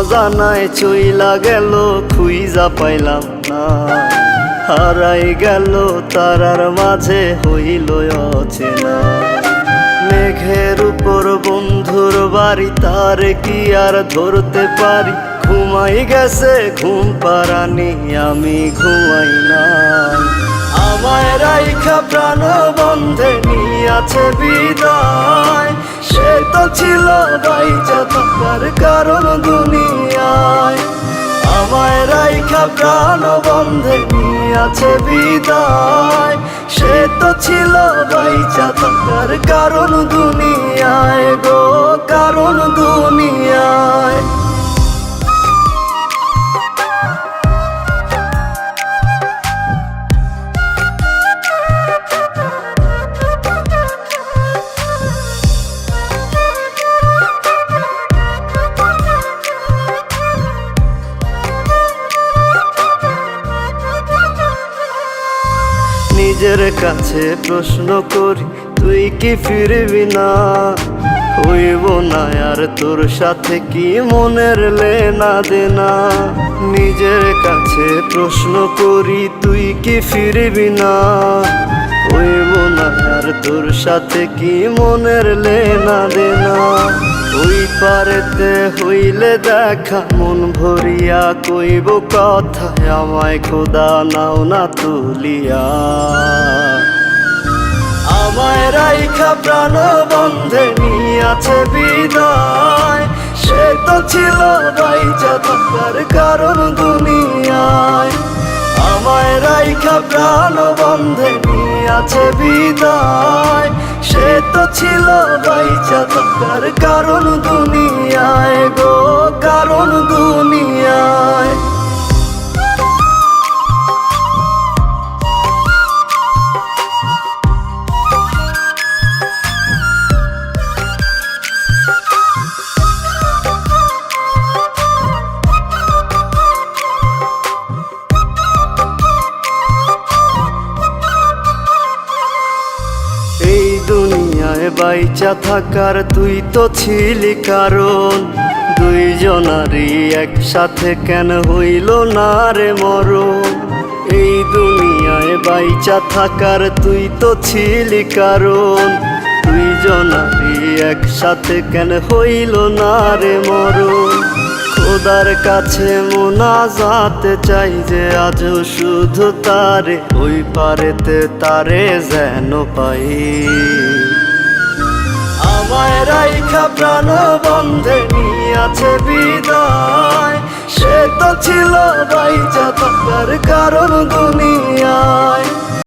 অজানায় চইলা গেল, খুইজা পাইলাম না। হারাই গেল তারার মাঝে, হইল অচেনা। মেঘের উপর বন্ধুর বাড়ি, তার কি আর ধরতে পারি? ঘুমাই গেছে ঘুম পারানি, আমি ঘুমাই না। আমায় রাইখা প্রাণ বন্ধে নিয়াছে বিদায়, সে তো ছিল বাইচা থাকার কারণ দুনিয়ায়। আমায় রাইখা প্রাণ বন্ধে নিয়াছে বিদায়, সে তো ছিল বাইচা থাকার কারণ দুনিয়ায় গো, কারণ দুনিয়ায়। নিজের কাছে প্রশ্ন করি, তুই কি ফিরবি না? হইব না আর তোর সাথে কি মনের লেনা দেনা? নিজের কাছে প্রশ্ন করি, তুই কি ফিরবি না? হইব না আর তোর সাথে কি মনের লেনা দেনা? ওই পারেতে হইলে দেখা, মন ভরিয়া কইব কথা, আমায় খোদা নাও না তুলিয়া। আমায় রাইখা প্রাণ বন্ধে নিয়াছে বিদায়, সে তো ছিল বাইচা থাকার কারণ দুনিয়ায়। আমায় রাইখা প্রাণ বন্ধে নিয়াছে বিদায়, সে তো ছিল বাইচা থাকার কারণ দুনিয়ায় গো, কারণ দুনিয়ায়। এই দুনিয়ায় বাইচা থাকার তুই তো ছিলি কারণ, দুইজনারই একসাথে কেন হইল না রে মরণ? এই দুনিয়ায় বাইচা থাকার তুই তো ছিলি কারণ, দুইজনারই একসাথে কেন হইল না রে মরণ? খোদার কাছে মোনাজাত চাই যে আজও শুধু তারে, ওই পারেতে তারে যেন পাই। আমায় রাইখা প্রাণ বন্ধে নিয়াছে বিদায়, সে তো ছিল বাইচা থাকার কারণ দুনিয়ায়।